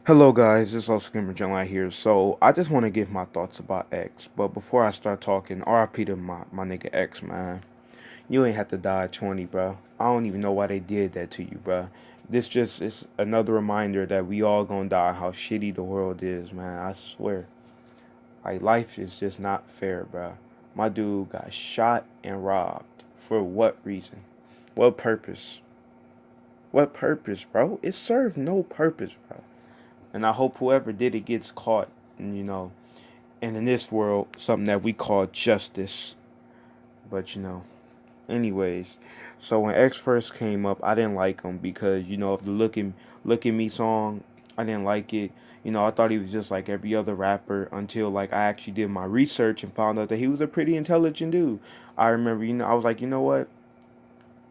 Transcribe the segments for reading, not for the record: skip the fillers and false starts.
Hello guys, it's Oscar Gamer John here. So I just want to give my thoughts about X. But before I start talking, RIP to my nigga X, man. You ain't have to die at 20, bro. I don't even know why they did that to you, bro. This just is another reminder that we all gonna die, how shitty the world is, man. I swear. Like, life is just not fair, bro. My dude got shot and robbed. For what reason? What purpose? What purpose, bro? It served no purpose, bro. And I hope whoever did it gets caught, and in this world, something that we call justice. But anyways, so when X first came up, I didn't like him because of the Look at Me song. I didn't like it. I thought he was just like every other rapper until like I actually did my research and found out that he was a pretty intelligent dude. I remember, I was like, you know what?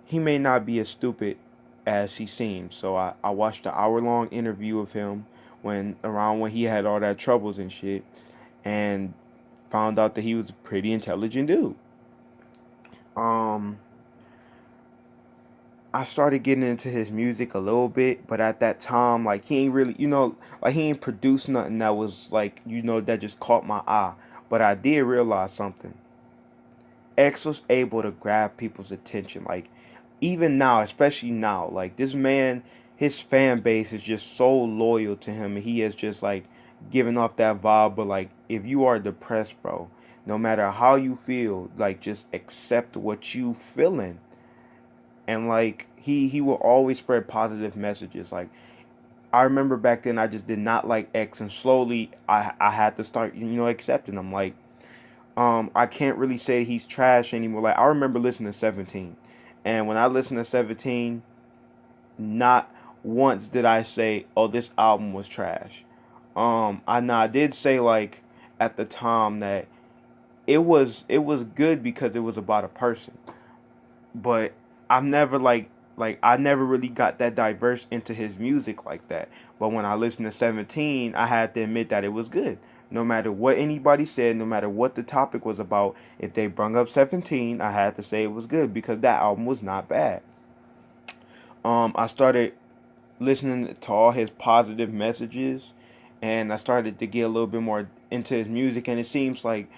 He may not be as stupid as he seems. So I watched the hour-long interview of him when he had all that troubles and shit, and found out that he was a pretty intelligent dude. Um, I started getting into his music a little bit, but at that time, like he ain't really, like he ain't produced nothing that was like, that just caught my eye. But I did realize something. X was able to grab people's attention. Like even now, especially now, like this man, his fan base is just so loyal to him, and he has just like given off that vibe. But like, if you are depressed, bro, no matter how you feel, like just accept what you feeling, and like he will always spread positive messages. Like I remember back then, I just did not like X, and slowly I had to start accepting him. Like I can't really say he's trash anymore. Like I remember listening to 17, and when I listened to 17, not once did I say, "Oh, this album was trash." I did say like at the time that it was good because it was about a person, but I've never like I never really got that diverse into his music like that. But when I listened to 17, I had to admit that it was good. No matter what anybody said, no matter what the topic was about, if they brung up 17, I had to say it was good because that album was not bad. I started listening to all his positive messages, and I started to get a little bit more into his music, and it seems like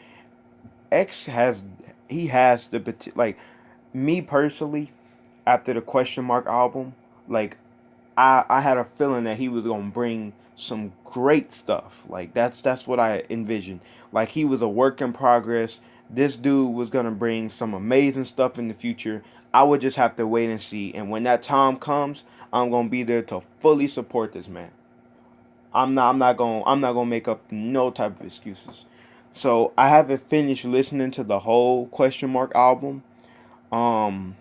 X has like me personally, after the Question Mark album, like I had a feeling that he was gonna bring some great stuff. Like that's what I envisioned. Like he was a work in progress. This dude was gonna bring some amazing stuff in the future. I would just have to wait and see. And when that time comes, I'm gonna be there to fully support this man. I'm not gonna make up no type of excuses. So I haven't finished listening to the whole Question Mark album. Um,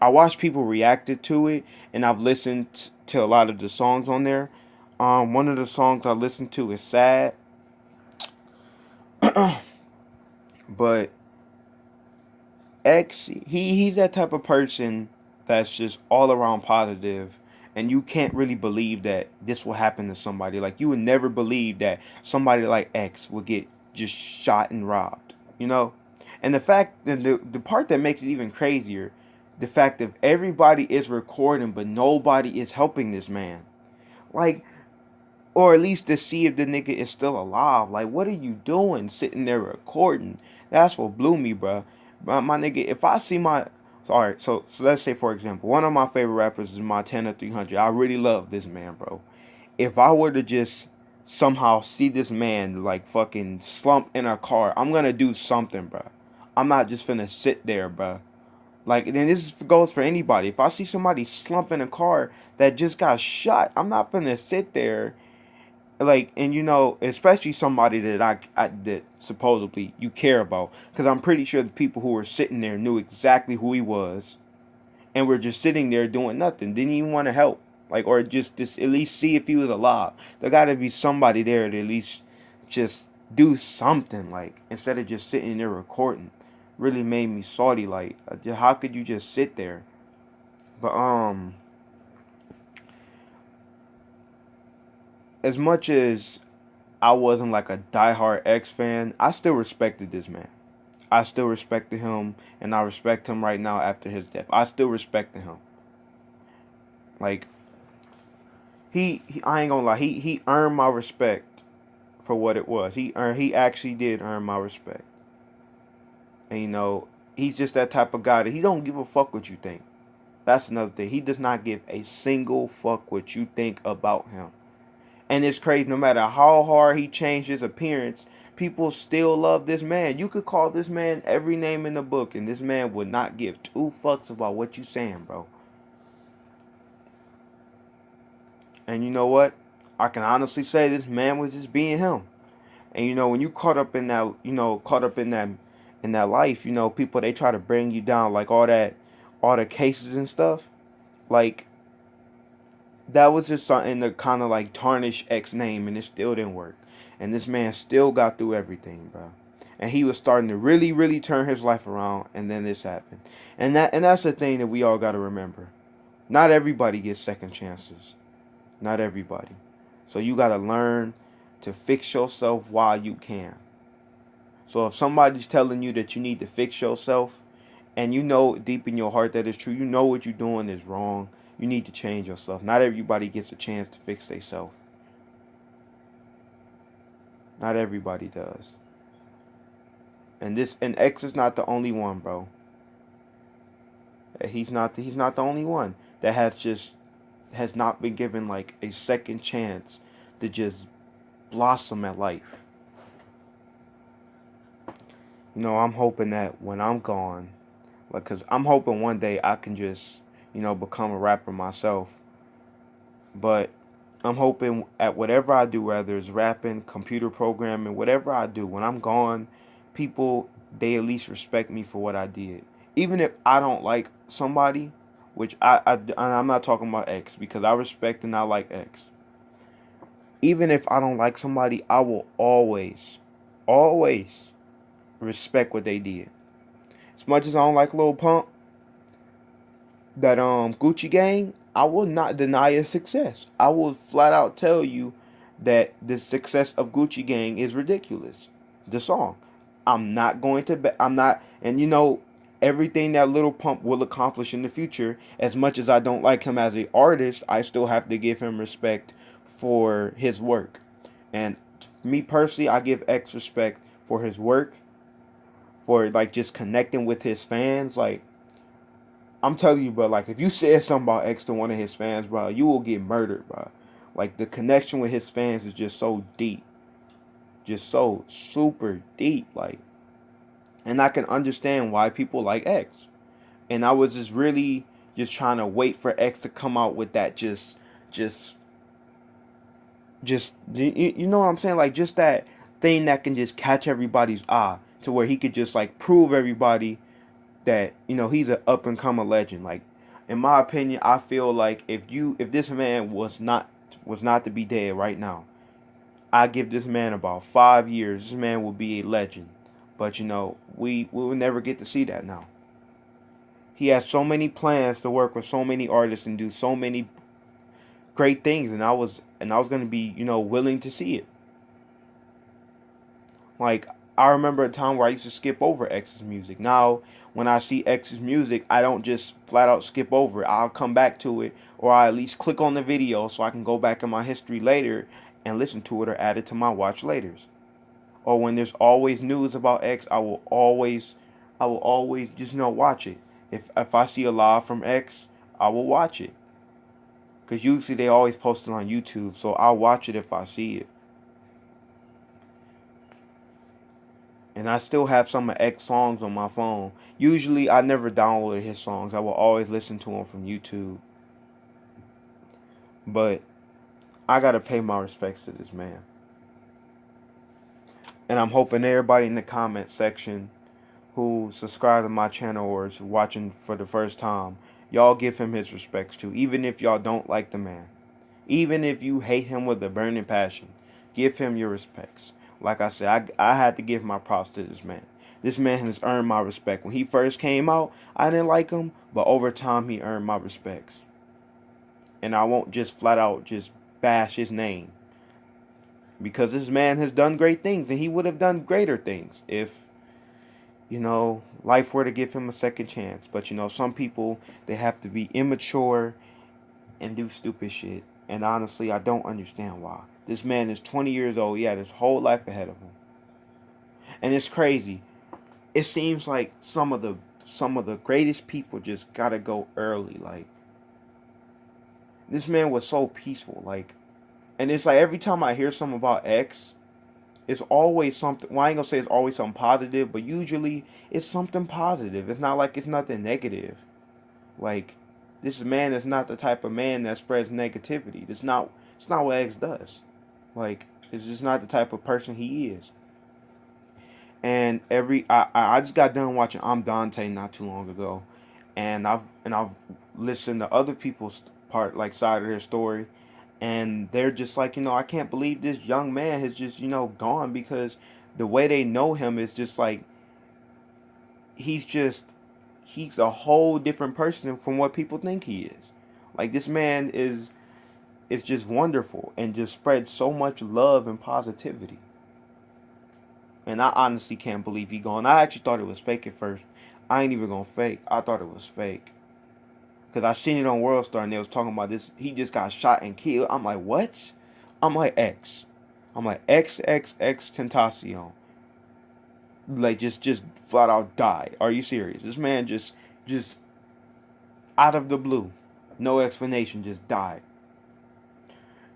I watched people reacted to it, and I've listened to a lot of the songs on there. One of the songs I listened to is "Sad," but X, he's that type of person that's just all around positive, and you can't really believe that this will happen to somebody. Like you would never believe that somebody like X would get just shot and robbed. You know, and the fact that the part that makes it even crazier, the fact that everybody is recording but nobody is helping this man. Like, or at least to see if the nigga is still alive. Like, what are you doing sitting there recording? That's what blew me, bro. My nigga, if I see my. Alright, so let's say, for example, one of my favorite rappers is Montana 300. I really love this man, bro. If I were to just somehow see this man, like, fucking slump in a car, I'm gonna do something, bro. I'm not just finna sit there, bro. Like, then this goes for anybody. If I see somebody slump in a car that just got shot, I'm not finna sit there like, and especially somebody that I that supposedly you care about, because I'm pretty sure the people who were sitting there knew exactly who he was, and were just sitting there doing nothing, didn't even want to help, like, or just at least see if he was alive. There got to be somebody there to at least just do something, like, instead of just sitting there recording. Really made me salty. Like, how could you just sit there? But as much as I wasn't like a diehard X fan, I still respected this man. I still respected him, and I respect him right now after his death. I still respected him. Like, he I ain't gonna lie, he earned my respect for what it was. He actually did earn my respect. And he's just that type of guy that he don't give a fuck what you think. That's another thing. He does not give a single fuck what you think about him. And it's crazy, no matter how hard he changed his appearance, people still love this man. You could call this man every name in the book, and this man would not give two fucks about what you saying, bro. And you know what? I can honestly say this man was just being him. And when you caught up in that, in that life, people they try to bring you down, like all the cases and stuff. Like that was just something to kind of like tarnish X name, and it still didn't work. And this man still got through everything, bro. And he was starting to really, really turn his life around, and then this happened. And that's the thing that we all got to remember. Not everybody gets second chances. Not everybody. So you got to learn to fix yourself while you can. So if somebody's telling you that you need to fix yourself, and you know deep in your heart that it's true, you know what you're doing is wrong, you need to change yourself. Not everybody gets a chance to fix themselves. Not everybody does. And X is not the only one, bro. He's not the only one that has not been given like a second chance to just blossom at life. I'm hoping that when I'm gone, like, cause I'm hoping one day I can just, become a rapper myself. But I'm hoping at whatever I do, whether it's rapping, computer programming, whatever I do, when I'm gone, people they at least respect me for what I did. Even if I don't like somebody, which I'm not talking about X because I respect and I like X. Even if I don't like somebody, I will always respect what they did. As much as I don't like Lil Pump, that Gucci Gang, I will not deny its success. I will flat out tell you that the success of Gucci Gang is ridiculous. The song. I'm not going to I'm not, and everything that Lil Pump will accomplish in the future, as much as I don't like him as an artist, I still have to give him respect for his work. And me personally, I give X respect for his work, for like just connecting with his fans. Like, I'm telling you, bro, like if you said something about X to one of his fans, bro, you will get murdered, bro. Like the connection with his fans is just so deep. Just so super deep. Like, and I can understand why people like X. And I was just really just trying to wait for X to come out with that just you know what I'm saying? Like just that thing that can just catch everybody's eye to where he could just like prove everybody that he's an up and coming legend. Like in my opinion, I feel like if this man was not to be dead right now, I give this man about 5 years. This man will be a legend. But we will never get to see that now. He has so many plans to work with so many artists and do so many great things, and I was gonna be willing to see it. Like, I remember a time where I used to skip over X's music. Now, when I see X's music, I don't just flat out skip over it. I'll come back to it, or I at least click on the video so I can go back in my history later and listen to it or add it to my watch laters. Or when there's always news about X, I will always just watch it. If I see a live from X, I will watch it. Cause usually they always post it on YouTube, so I'll watch it if I see it. And I still have some of X songs on my phone. Usually, I never downloaded his songs. I will always listen to them from YouTube. But I gotta pay my respects to this man. And I'm hoping everybody in the comment section who subscribe to my channel or is watching for the first time, y'all give him his respects too. Even if y'all don't like the man. Even if you hate him with a burning passion, give him your respects. Like I said, I had to give my props to this man. This man has earned my respect. When he first came out, I didn't like him, but over time he earned my respects. And I won't just flat out just bash his name. Because this man has done great things, and he would have done greater things if, life were to give him a second chance. But some people, they have to be immature and do stupid shit. And honestly, I don't understand why. This man is 20 years old. He had his whole life ahead of him. And it's crazy. It seems like some of the greatest people just gotta go early. Like, this man was so peaceful. Like, and it's like every time I hear something about X, it's always something. Well, I ain't gonna say it's always something positive, but usually it's something positive. It's not like it's nothing negative. Like, this man is not the type of man that spreads negativity. It's not what X does. Like, it's just not the type of person he is. And I just got done watching I'm Dante not too long ago, and I've listened to other people's part, like, side of their story, and they're just like, I can't believe this young man has just, gone, because the way they know him is just like, he's just he's a whole different person from what people think he is. Like, this man is just wonderful and just spreads so much love and positivity. And I honestly can't believe he gone. I actually thought it was fake at first. I ain't even gonna fake. I thought it was fake. Cause I seen it on World Star and they was talking about this. He just got shot and killed. I'm like, what? I'm like, X. I'm like, X Tentacion. Like, just flat out died. Are you serious? This man just out of the blue, no explanation, just died.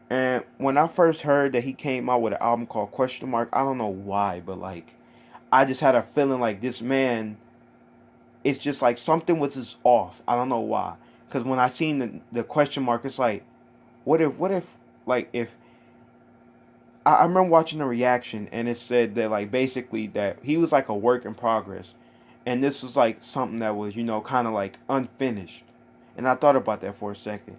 And when I first heard that he came out with an album called Question Mark, I don't know why, but like, I just had a feeling like this man, it's just like something was just off. I don't know why. Because when I seen the question mark, it's like, what if, like, if I remember watching the reaction and it said that, like, basically that he was like a work in progress, and this was like something that was, kind of like unfinished. And I thought about that for a second.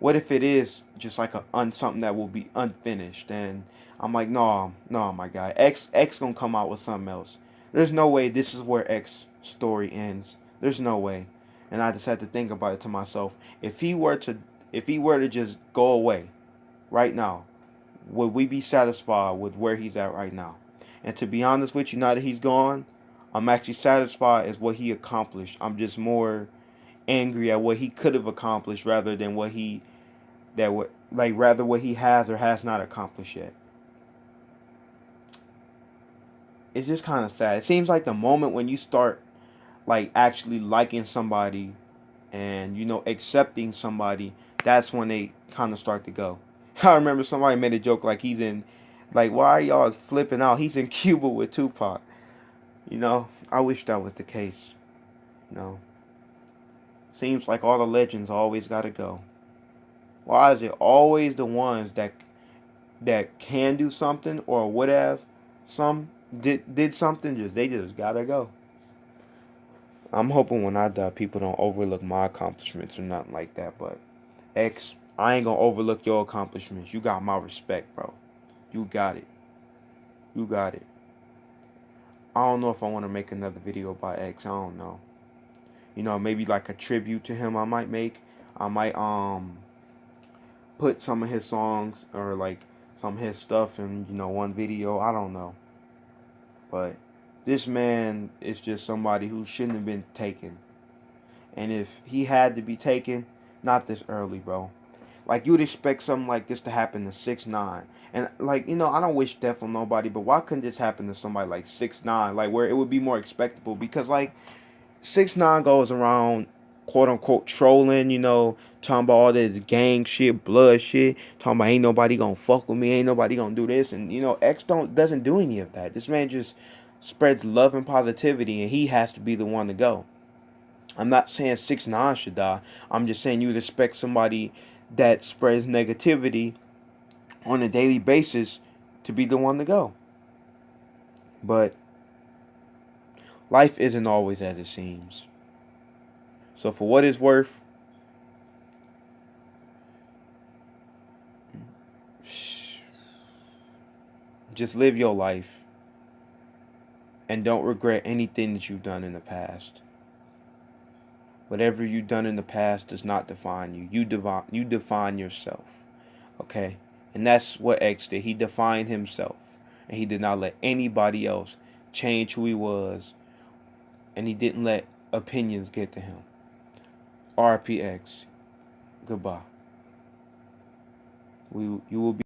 What if it is just like something that will be unfinished? And I'm like, no, no, my guy, X gonna come out with something else. There's no way this is where X story ends. There's no way. And I just had to think about it to myself. If he were to just go away right now, would we be satisfied with where he's at right now? And to be honest with you, now that he's gone, I'm actually satisfied as what he accomplished. I'm just more angry at what he could have accomplished rather than what he has or has not accomplished yet. It's just kind of sad. It seems like the moment when you start, like, actually liking somebody and, accepting somebody, that's when they kind of start to go. I remember somebody made a joke like, why are y'all flipping out? He's in Cuba with Tupac. I wish that was the case. You know, Seems like all the legends always gotta go. Why is it always the ones that can do something or would have some did something, they just gotta go? I'm hoping when I die, people don't overlook my accomplishments or nothing like that. But X, I ain't gonna overlook your accomplishments. You got my respect, bro. You got it. You got it. I don't know if I want to make another video about X. I don't know. Maybe like a tribute to him. I might make. I might put some of his songs or like some of his stuff in one video. I don't know. But this man is just somebody who shouldn't have been taken. And if he had to be taken, not this early, bro. Like, you would expect something like this to happen to 6ix9ine. And like, I don't wish death on nobody, but why couldn't this happen to somebody like 6ix9ine? Like, where it would be more expectable, because like 6ix9ine goes around, quote unquote, trolling, talking about all this gang shit, blood shit, talking about ain't nobody gonna fuck with me, ain't nobody gonna do this, and X doesn't do any of that. This man just spreads love and positivity, and he has to be the one to go. I'm not saying 6ix9ine should die. I'm just saying you would expect somebody that spreads negativity on a daily basis to be the one to go. But life isn't always as it seems. So for what it's worth, just live your life and don't regret anything that you've done in the past. Whatever you've done in the past does not define you. You define yourself. Okay? And that's what X did. He defined himself. And he did not let anybody else change who he was. And he didn't let opinions get to him. RPX. Goodbye. You will be